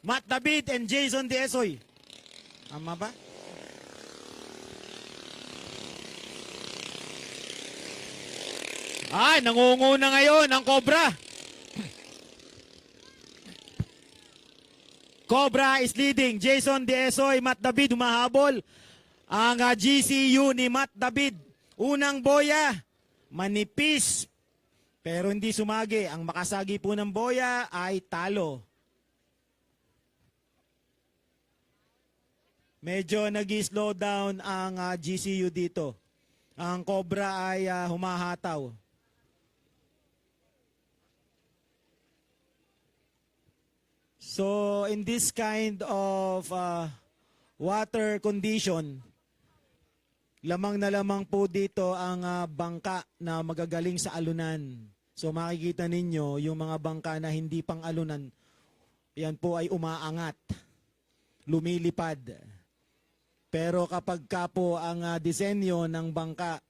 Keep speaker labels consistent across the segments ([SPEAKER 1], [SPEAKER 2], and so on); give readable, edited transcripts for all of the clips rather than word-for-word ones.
[SPEAKER 1] Matt David and Jason Desoy. Tama ba? Ay, nangunguna ngayon ang Cobra. Cobra is leading. Jason Desoy, Matt David humahabol. Ang GCU ni Matt David. Unang boya, manipis. Pero hindi sumagi. Ang makasagi po ng boya ay talo. Medyo nag-slow down ang GCU dito. Ang Cobra ay humahataw. So in this kind of water condition, lamang na lamang po dito ang bangka na magagaling sa alunan. So makikita ninyo yung mga bangka na hindi pang alunan, yan po ay umaangat, lumilipad. Pero kapag ka po ang disenyo ng bangka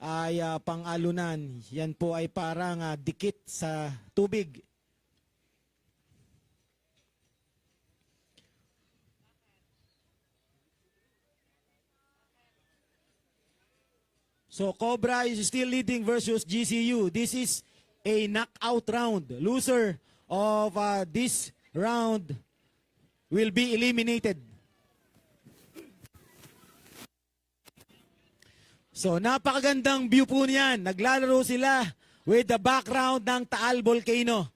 [SPEAKER 1] ay pang alunan, yan po ay parang dikit sa tubig. So Cobra is still leading versus GCU. This is a knockout round. Loser of this round will be eliminated. So napakagandang view po niyan. Naglalaro sila with the background ng Taal Volcano.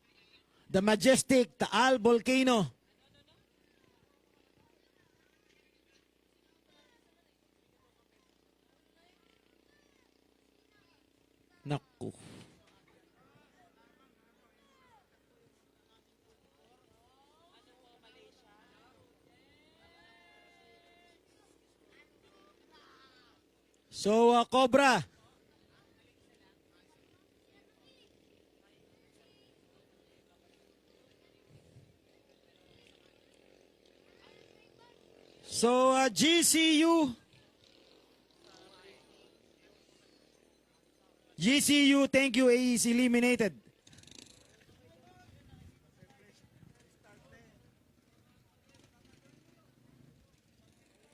[SPEAKER 1] The majestic Taal Volcano. Naku. So, Cobra. So, GCU, thank you, is eliminated.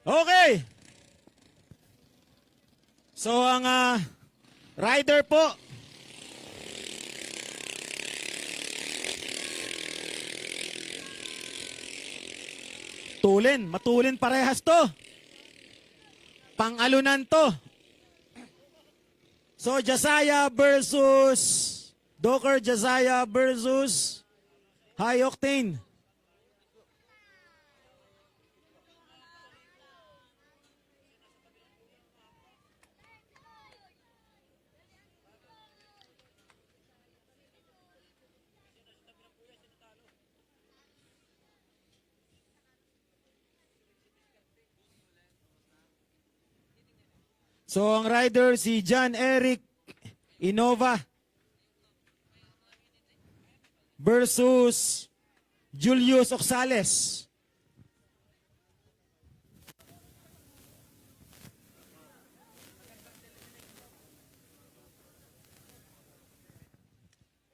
[SPEAKER 1] Okay. So, ang rider po, matulin parehas to. Pang-alunan to. So, Josiah versus Docker, Josiah versus High Octane. So, ang rider si John Eric Innova versus Julius Oxales.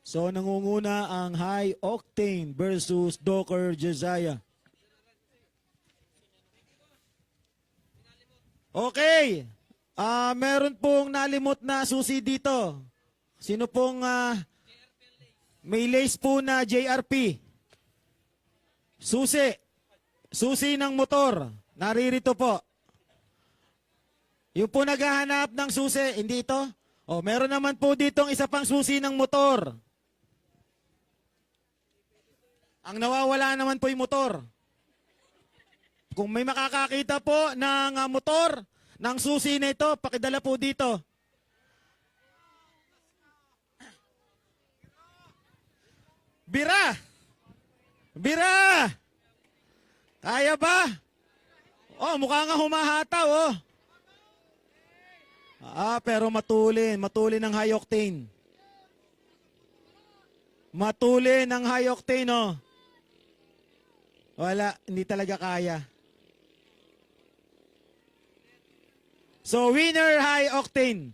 [SPEAKER 1] So, nangunguna ang High Octane versus Docker Josiah. Okay. Meron pong nalimot na susi dito. Sino pong may lace po na JRP? Susi. Susi ng motor. Naririto po. Yung po naghahanap ng susi, hindi ito? O, meron naman po ditong isa pang susi ng motor. Ang nawawala naman po yung motor. Kung may makakakita po ng motor, ng susi na ito, pakidala po dito. Bira! Bira! Kaya ba? Oh, mukha nga humahataw, oh. Pero matulin. Matulin ng High Octane. Matulin ng High Octane, oh. Wala, hindi talaga kaya. So, winner High Octane.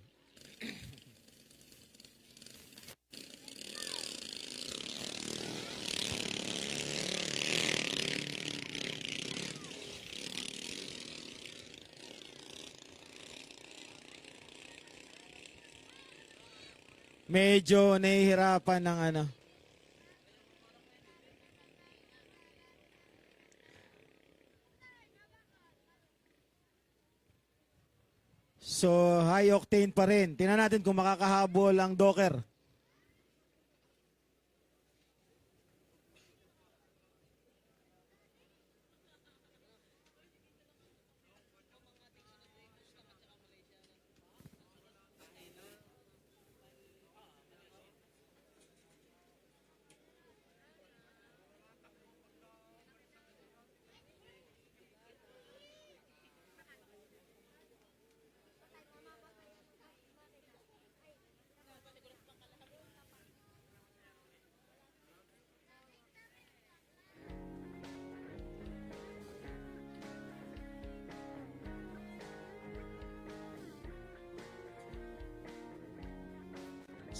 [SPEAKER 1] Medyo nahihirapan ng ano. So, high octane pa rin. Tingnan natin kung makakahabol ang Docker.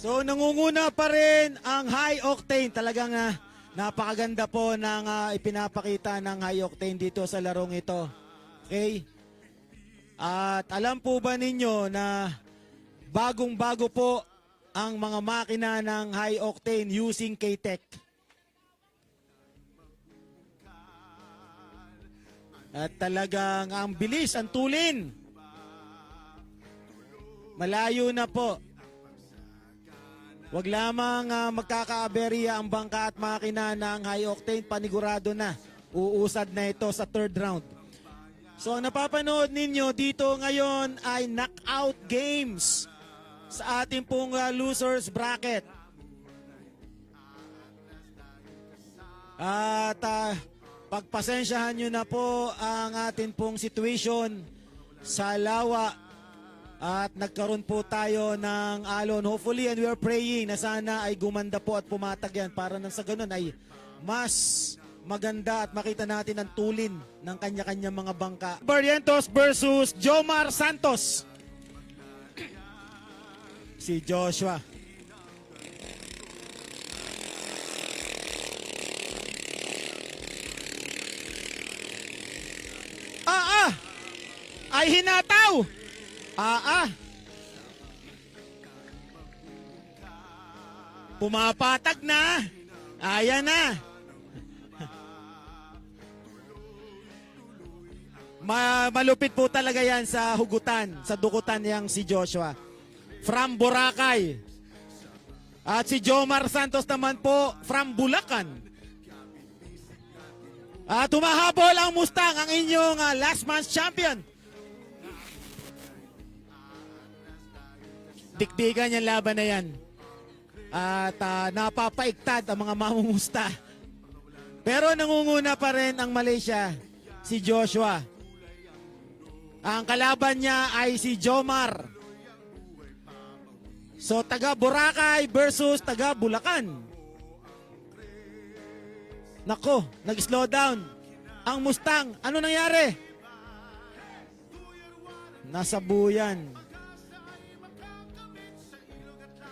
[SPEAKER 1] So nangunguna pa rin ang high octane. Talagang napakaganda po ng ipinapakita ng high octane dito sa larong ito. Okay? At alam po ba ninyo na bagong-bago po ang mga makina ng high octane using K-Tech? At talagang ang bilis, ang tulin. Malayo na po. Wag lamang magkakaaberya ang bangka at makina ng high octane, panigurado na. Uusad na ito sa third round. So ang napapanood ninyo dito ngayon ay knockout games sa ating pong losers bracket. At pagpasensyahan nyo na po ang ating pong situation sa lawa. At nagkaroon po tayo ng alon. Hopefully, and we are praying na sana ay gumanda po at pumatag yan para nang sa ganun ay mas maganda at makita natin ang tulin ng kanya-kanya mga bangka. Barrientos versus Jomar Santos. Si Joshua. Ay hinataw! Pumapatag na. Ayan na. Malupit po talaga yan sa hugutan, sa dukutan yang si Joshua. From Boracay. At si Jomar Santos naman po from Bulacan. At tumahabol ang Mustang, ang inyong last month's champion. Dikdikan yung laban na yan. At napapaiktad ang mga mamumusta. Pero nangunguna pa rin ang Malaysia, si Joshua. Ang kalaban niya ay si Jomar. So taga Boracay versus taga Bulacan. Nako, nag-slow down ang Mustang. Ano nangyari? Nasabuyan.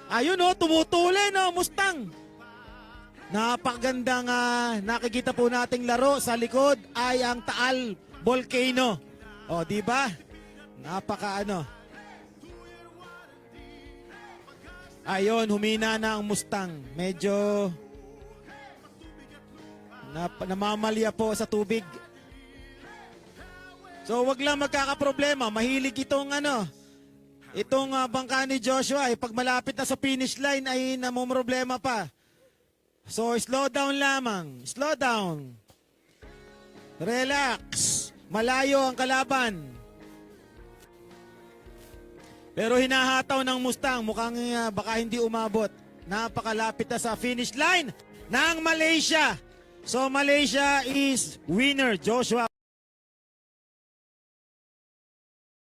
[SPEAKER 1] Ayun tumutuli Mustang. Napakagandang nakikita po nating laro sa likod ay ang Taal Volcano. O, di ba? Napaka Ayun, humina na ang Mustang. Medyo namamalya po sa tubig. So, wag lang magkakaproblema. Mahilig itong itong bangka ni Joshua ay pag malapit na sa finish line ay namumroblema pa. So slow down lamang. Slow down. Relax. Malayo ang kalaban. Pero hinahataw ng Mustang. Mukhang baka hindi umabot. Napakalapit na sa finish line ng Malaysia. So Malaysia is winner. Joshua